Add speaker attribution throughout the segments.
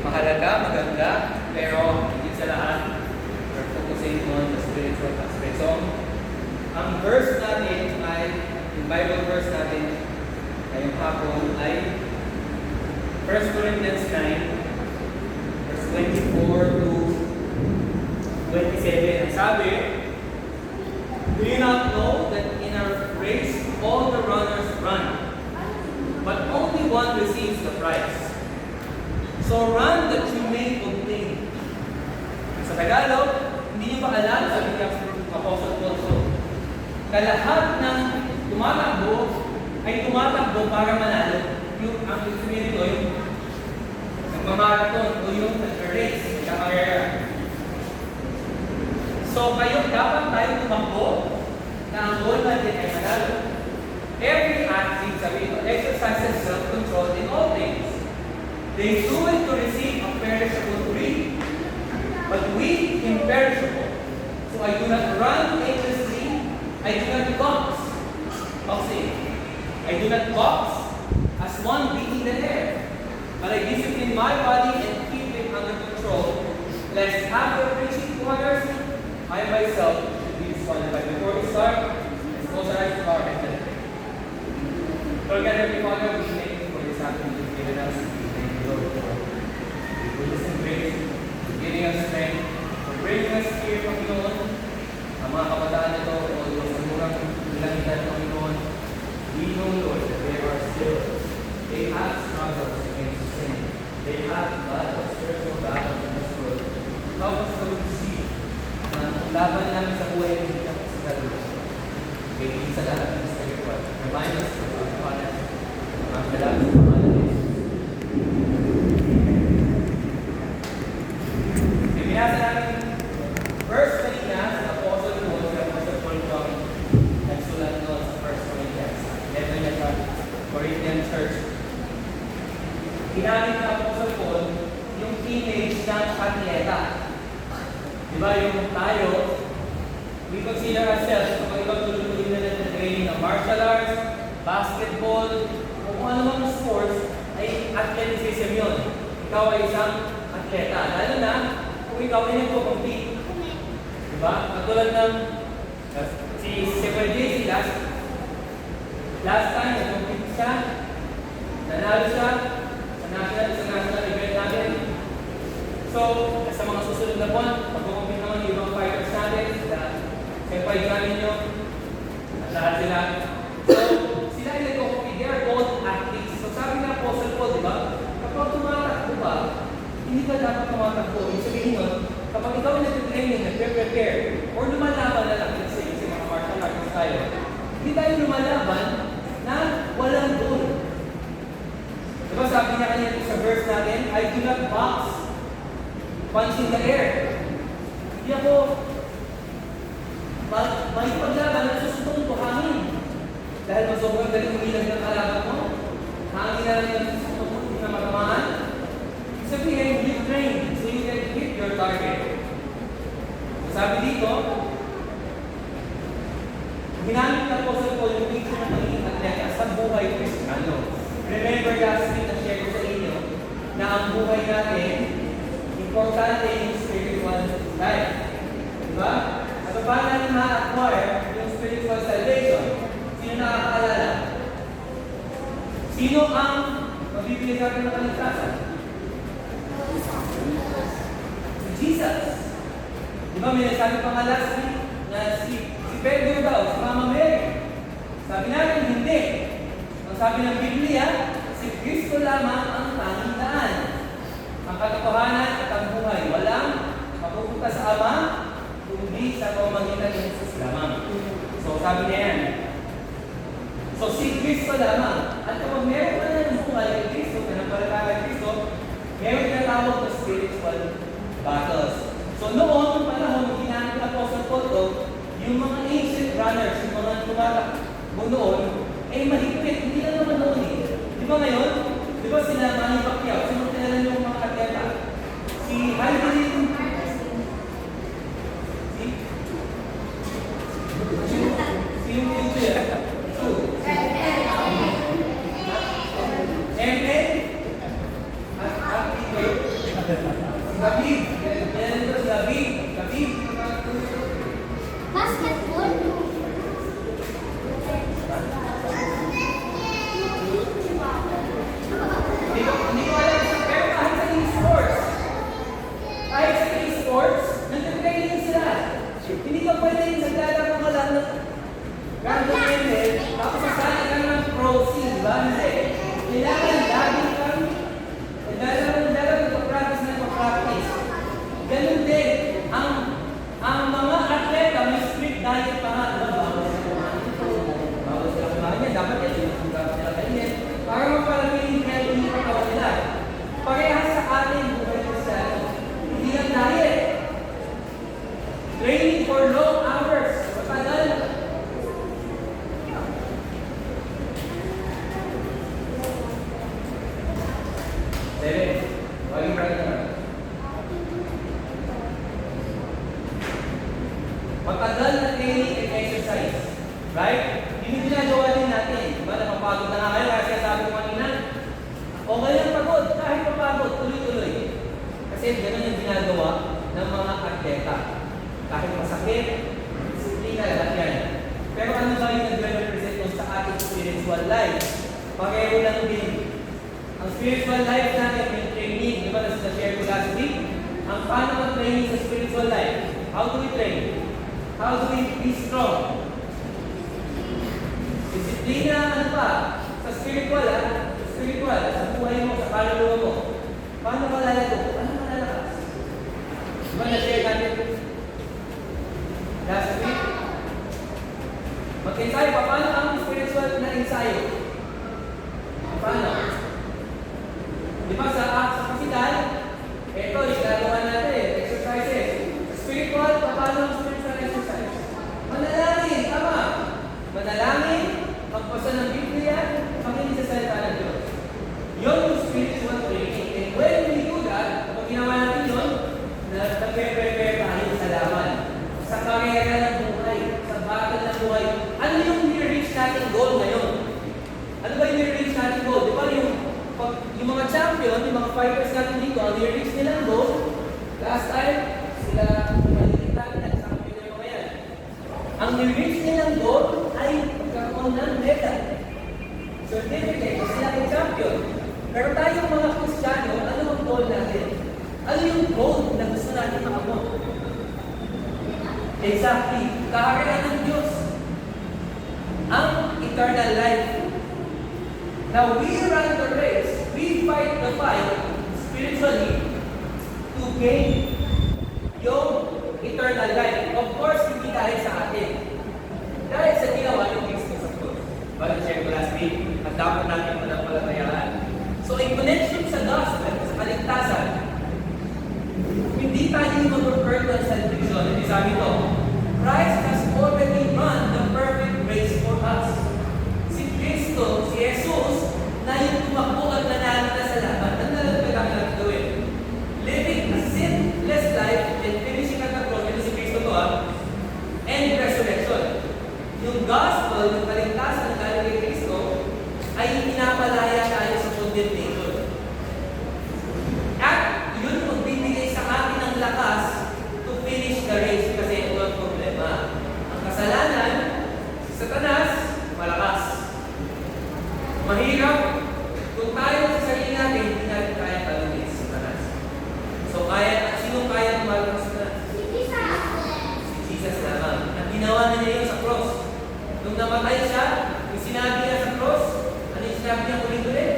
Speaker 1: mahalaga, maganda, pero hindi sa lahat. We're focusing on the spiritual aspect. So, ang verse natin ay, yung Bible verse natin ngayong hapon ay 1 Corinthians 9, verse 24 to 27. Ang sabi, do you not know that in our race all the runners run, but only one receives the prize? So run that you may obtain. Sa Tagalog, hindi niyo ba alam, sabi ni Apostle Paul, kalahat ng tumatakbo ay tumatakbo para manalo. Yung ang sabihin nito, yung nagmamarathon o yung nag-race, nagkakarera. So kayo, dapat tayo tumakbo na ang goal natin ay manalo. Every athlete, sabi ito, exercises self-control in all things. They do it to receive a perishable wreath, but we imperishable. So I do not run aimlessly, I do not boxing. I do not box as one beating the air, but I discipline my body and keep it under control, lest after reaching to others, I myself should be disqualified. Before we start, let's close our eyes to our head. Lord God, Heavenly Father, we thank you for this afternoon you've given us. Lord, for this grace, for giving us strength, for bringing us here, Panginoon. Ang mga kabataan nito, o Diyos, sa murang nilangitan, Panginoon, we know, Lord, that there are still, they have struggles against sin. They have battles, spiritual battles in this world. Help us to see na ang laban namin sa buhay ay hindi kami sa kalulos. Kaya hindi sa lahat ng spiritual. Remind us of our Father, ang kailangan sa mga nalis. Binasa namin first kanina sa Apostle Paul, sa Apostle Paul John, nagsulat doon sa 1 Corinthians. Letter niya sa Corinthian Church. Ginamit na Apostle Paul yung image ng atleta. Diba yung tayo, we consider ourselves kapag ibang tuloy-tuloy na natin training ng martial arts, basketball, o kung ano mang sports, ay athleticism yun. Ikaw ay isang atleta. Lalo na, kung ikaw ay nagpo-compete. Diba? Katulad ng si Stephen J. last time, nag-compete siya, nanalo siya sa national event natin. So, sa mga susunod na buwan, pag-compete naman yung ibang fighters natin, sila senpai namin nyo, at lahat sila. So, sila ay nag-compete, they are both athletes. So, sabi na Apostle Paul, di ba? Kapag tumatakbo ka, hindi ka dapat tumatakbo. Ibig sabihin nun, kapag ikaw ay nag-training, nag-prepare, or lumalaban na lang, let's say, sa mga martial arts tayo, hindi tayo lumalaban na walang goal. Diba sabi niya kanina sa verse natin, I do not box, punch in the air. Hindi ako may paglaban na susutong ko hangin. Dahil masobrang galing umilag ng kalaban mo, hangin na lang yung susutong mo, hindi na matamaan. Sabihin, you train so you can hit your target. Sabi dito, ginamit na po sa Paul yung picture ng pagiging atleta sa buhay Kristiyano. Remember last week na share ko sa inyo na ang buhay natin, importante yung spiritual life. Diba? At paano natin ma-acquire yung spiritual salvation? Sino nakakaalala? Sino ang mabibili sa atin ng kaligtasan? Jesus. Diba may nasabi pa nga last week na si Pedro daw, si Mama Mary. Sabi natin, hindi. Ang sabi ng Biblia, si Kristo lamang ang tanging daan. Ang katotohanan at ang buhay, walang mapupunta sa Ama, kundi sa pamamagitan ni Jesus lamang. So sabi niya yan. So si Kristo lamang. At kapag meron ka na ng buhay kay Kristo, pinapalataya kay Kristo, meron tinatawag na spiritual battles. So noon, panahon, ginamit ng Apostle Paul to, yung mga ancient runners, yung mga tumatakbo noon, ay mahigpit. Hindi lang naman noon eh. Di ba ngayon? Di ba sila Manny Pacquiao? Sino kilala yung mga atleta? Si Heidi. Si yung future. MMA? David. Yan ito si David. David.
Speaker 2: Basketball.
Speaker 1: Hindi ko alam. Pero kahit sa e-sports, nagka-training sila. Hindi ka pwede naglalaro ka lang ng random level, tapos sasali ka ng pro scene, di ba? Hindi. Kailangan lagi kang nagpractice na mag-practice. Ganun din, ang mga atleta may strict diet pa nga, diba? Bawal sila kumain yan. Dapat yan, dapat sila kainin. Para mapalagay healthy yung pagkawa nila. Parehas sa atin, buhay ko sa hindi ang diet. Training for long hours. Matagal. Seven. Wagi right na. Matagal na training and exercise. Right? Yun yung ginagawa din natin. Diba? Napapagod na nga kayo kasi sabi ko kanina. Okay lang pagod. Kahit papagod, tuloy-tuloy. Kasi ganun yung ginagawa ng mga atleta. Kahit masakit, disiplina lahat yan. Pero ano ba yung nag-represent nun sa ating spiritual life? Pareho lang din. Ang spiritual life natin, yung training, di ba na-share ko last week? Ang paano mag-training sa spiritual life? How do we train? How do we be strong? Disiplina, ano pa? Sa spiritual, sa buhay mo, sa kaluluwa mo. Paano ka lalago? Paano ka lalakas? Di ba na-share natin last week? Mag-ensayo pa. Paano ang spiritual na ensayo? Paano? Di ba sa physical, ito, ginagawa natin, exercises. Spiritual, paano ang spiritual exercise? Manalangin, tama. Manalangin, magbasa ng Biblia, makinig sa salita ng Diyos. Yun yung spiritual training. And when we do that, kapag ginawa natin yun, nag-prepare tayo sa laban. Sa karera ng buhay, sa battle ng buhay. Ano yung ni-reach natin goal ngayon? Ano ba yung ni-reach natin goal? Di ba yung mga champion, yung mga fighters natin dito, ang ni-reach nilang goal, last time, sila maliit natin, nag-champion na yung mga yan. Ang ni-reach nilang goal ay pagkakaroon ng medal. Certificate, kasi sila ay champion. Pero tayong mga Kristiyano, ano ang goal natin? Ano yung goal na gusto natin makamot? Exactly. Kaharian ng Diyos. Ang eternal life. Now, we run the race. We fight the fight spiritually to gain yung eternal life. Of course, hindi dahil sa atin. Dahil sa ginawa ng Kristo sa Diyos. Balik share ko last week, at dapat natin manampalatayaan. So, in connection sa gospel, sa kaligtasan, hindi tayo mag-refer to ang salvation. Hindi sabi ito, Christ has already run the perfect race for us. Si Kristo, si Jesus, na yung tumakbo at nanalo na sa laban. Ano na lang kailangan natin gawin? Living a sinless life and finishing at the cross. Ito si Kristo to and resurrection. Yung gospel, yung kaligtasan ng galing kay Kristo, ay pinapalaya tayo sa condemnation. At yun magbibigay sa atin ng lakas to finish the race kasi ito ang problema. Ang kasalanan, si Satanas, malakas. Mahirap kung tayo sa sarili natin, hindi natin kaya talunin si Satanas. So sino kaya tumalong sa Satanas? Si Jesus naman. At ginawa na niya yun sa cross. Nung namatay siya, yung sinabi niya sa cross, ano yung sinabi niya ulit-ulit?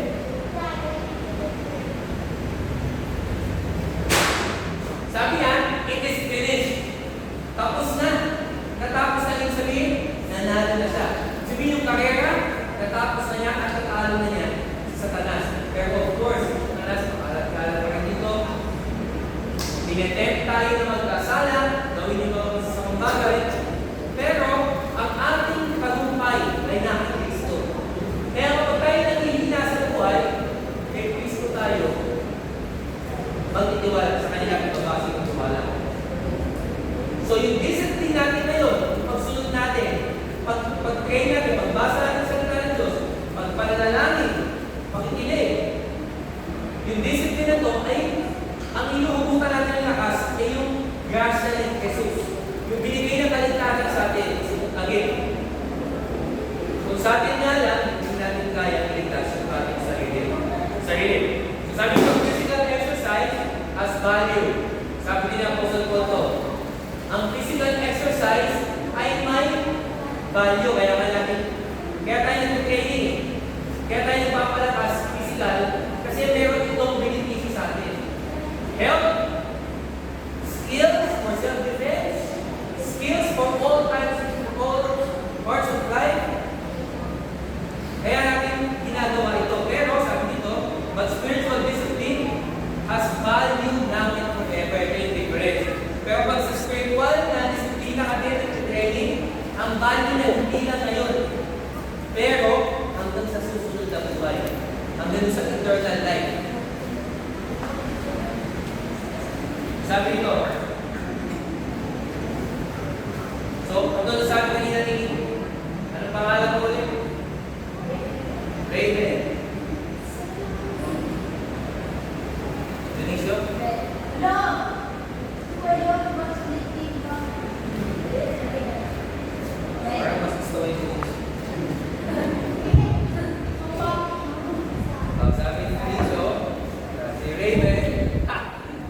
Speaker 1: Sabi niya, it is finished. Tapos na. Natapos na yung sabihin, nanalo na siya. Sabihin yung karera, natapos na niya at natalo na niya sa Satanas. Pero of course, Satanas, makalat-kalat pa rin dito. Tinetempt tayo na magkasala, gawin yung mga masasamang bagay. Pero, ang ating tagumpay ay nasa Kristo. Kaya kapag tayo naghihina sa buhay, kay Kristo tayo, magtitiwala sa kanya pagbabase ng tiwala. So yung discipline natin ngayon, yung pagsunod natin, pag-train natin, pagbasa natin sa salita ng Diyos, pagpanalangin, pakikinig, yung discipline na to ay ang inuubutan natin value, kaya tayo nag-training, kaya tayo nagpapalakas physical, kasi meron itong benepisyo sa atin. Health, skills for self-defense, skills for all parts of life. Kaya natin ginagawa ito. Pero sabi dito, but spiritual discipline has value namin forever. Ito yung difference. Pero pag sa spiritual na disiplina ka din at training, ang value na hindi lang ngayon. Pero hanggang sa susunod na buhay. Hanggang sa eternal life. Sabi ito. So, ito sabi kanina ni, anong pangalan ko ulit? Raven. Denisio?
Speaker 2: No.
Speaker 1: Parang mas gusto ko yung Denisio. Sabi ni Denisio, si Raven,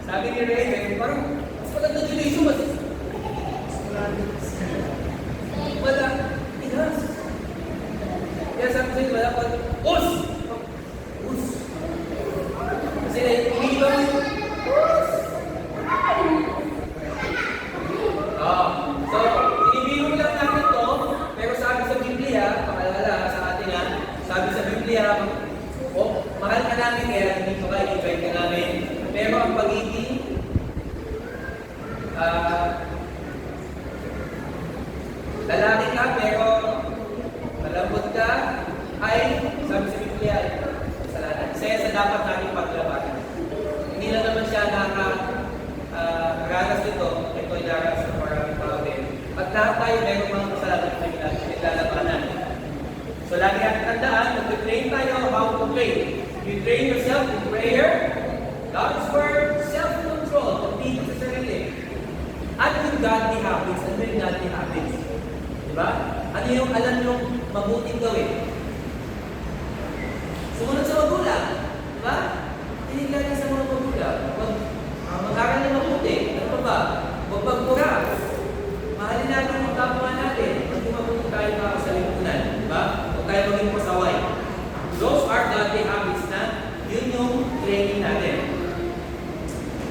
Speaker 1: sabi ni Raven, parang mas maganda Denisio, mas wala. Inas. Kaya sabi ko sa'yo, wala pa. Us! Us! Kasi iniiba mo yung us! So, inibiro lang natin to, pero sabi sa Biblia, pakalala sa atin ha, sabi sa Biblia, mahal ka namin, kaya dito ka, i-invite ka namin. Pero ang pagiging, lalaki ka, pero malambot ka, ay, sabi sa Biblia, kasalanan. Isa sa dapat natin paglabanan. Hindi lang naman siya nakaranas dito, ito ay naranas ng maraming tao din. At lahat tayo meron mga kasalanan na naglalabanan. So lagi natin tandaan, mag-train tayo how to pray. You train yourself in prayer, God's word, self-control, pagpili sa sarili. At yung godly habits, ano yung godly habits? Diba? Ano yung alam yung mabuting gawin? Sumunod sa magulang. Diba? Tinig natin sa mga magulang. Mag-aral na mabuti. Ano pa ba? Huwag magpura. Mahalin natin ang kapwa natin. Maging mabuti tayo para sa lipunan. Diba? Huwag tayo maging pasaway. Those are godly habits na yun yung training natin.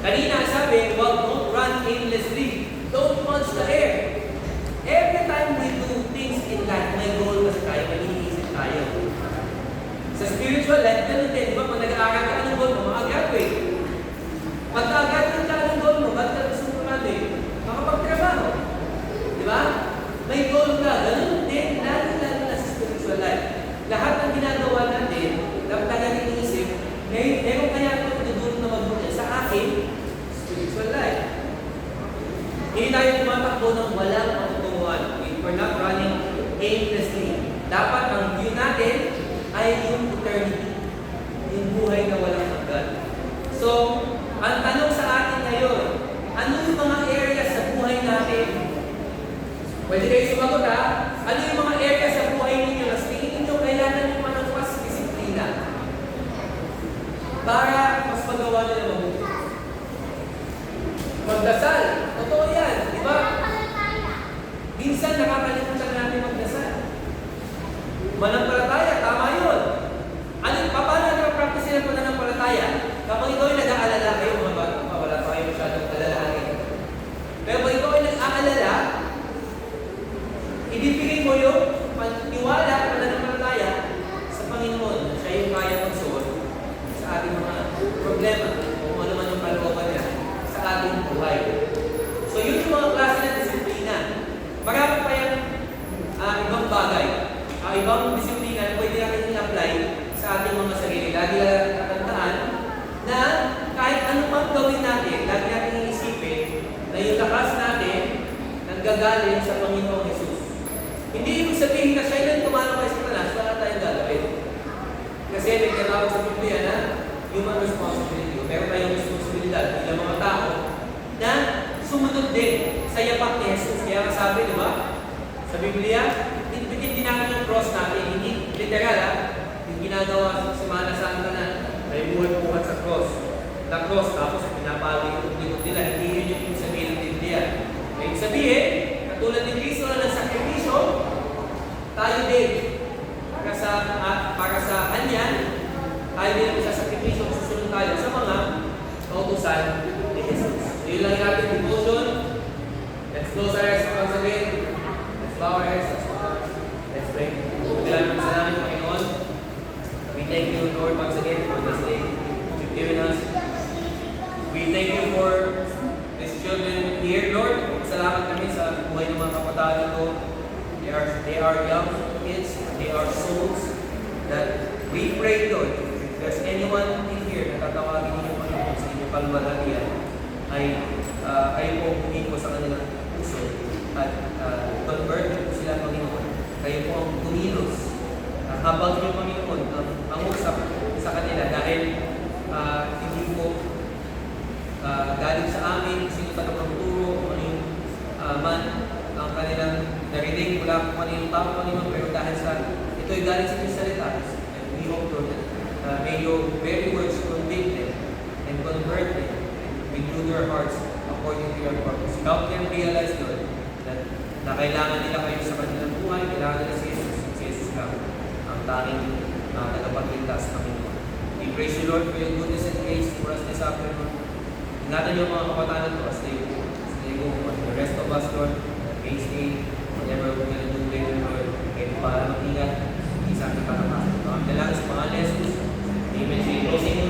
Speaker 1: Kanina sabi, don't run aimlessly. Don't punch the air. Every time we do things in life, may goal kasi tayo, may iniisip tayo. Sa spiritual life, ganun din, di ba? Pag nag-aaral ka ng goal mo, maka-graduate. Pag nag-aaral ka ng goal mo, ba't ka gusto mo natin? Makapagtrabaho. Di ba? May goal ka. Ganun din, lalo na sa spiritual life. Lahat ng ginagawa natin, dapat natin iniisip, meron kaya ito tutulong na magbuhay sa akin, spiritual life. Hindi tayo tumatakbo ng walang matutunguhan. We're not running aimlessly. Dapat ang view natin ay yung eternity. Yung buhay na walang hanggan. So, ang tanong sa atin ngayon, ano yung mga areas sa buhay natin? Pwede kayo sumagot ha? Ano yung mga areas sa buhay ninyo na tingin ninyo kailangan yung managpas disiplina? Para mas magawa nyo na mabuti. Magdasal. Totoo yan. Di ba? Minsan nakakalimutan natin magdasal. Manampalataya. Tama yun. Paano nag-practice sila po nanampalataya? Kapag ikaw ay nag-aalala kayo, mga bata, wala pa kayo masyadong alalahanin. Pero pag ikaw ay nag-aalala, ibibigay mo yung paniwala at pananampalataya sa Panginoon. Siya yung kaya mag-solve sa ating mga problema o kung ano man yung kalooban niya sa ating buhay. So yun yung mga klase ng disiplina. Marami pa yung ibang bagay. Ibang disiplina na pwede natin i-apply sa ating mga sarili. Lagi lang tatandaan na kahit ano pang gawin natin, lagi natin iisipin na yung lakas natin nanggagaling sa Panginoong Jesus. Hindi ibig sabihin na siya yung tumalo kay Satanas, wala tayong gagawin. Kasi may tinawag sa Biblia na human responsibility. Meron tayong responsibilidad bilang mga tao na sumunod din sa yapak ni Jesus. Kaya kasabi, di ba? Sa Biblia, bitbitin din natin yung cross natin. Hindi literal ha. Yung ginagawa sa Semana Santa na may buhat-buhat sa cross. Na cross, tapos pinapawin yung likod nila. Hindi yun yung ibig sabihin ng Biblia. Ibig sabihin, katulad ni Cristo na nagsakripisyo, tayo din, para sa Kanya, tayo din ang sasakripisyo, susunod tayo sa mga kautusan ni Jesus. So, yun lang yung ating devotion. Let's close our eyes once again. Let's bow our heads. Let's pray. Salamat sa namin, Panginoon. We thank you, Lord, once again for this day you've given us. We thank you for these children here, Lord. Salamat kami sa buhay ng mga kabataan ko. They are young kids. They are souls that we pray, Lord. If there's anyone in here na tatawagin niyo, Panginoon, sa inyong kalwalhatian, ay kayo po humiko sa kanilang puso at convert po sila, Panginoon. Kayo po ang tumilos. Habang niyo, Panginoon, ang usap sa kanila dahil hindi po galing sa amin, sino tagapagturo, kung ano yung man ang kanilang narinig mula kung ano yung tao, Panginoon, pero dahil sa ito'y galing sa inyong salita, and we hope, Lord, that may your very words convict them and convert them and renew their hearts according to your purpose. Help them realize, Lord, that na kailangan nila kayo sa kanilang buhay, kailangan nila si Jesus. Si Jesus lang ang tanging tagapagligtas, Panginoon. We praise you, Lord, for your goodness and grace for us this afternoon. Ingatan niyo mga kabataan ito as they go on. The rest of us, Lord, praise me, whatever we're going to do later, Lord, kayo para mag-ingat, isang kapatapasan. Dalangin sa mga Jesus. Amen. Closing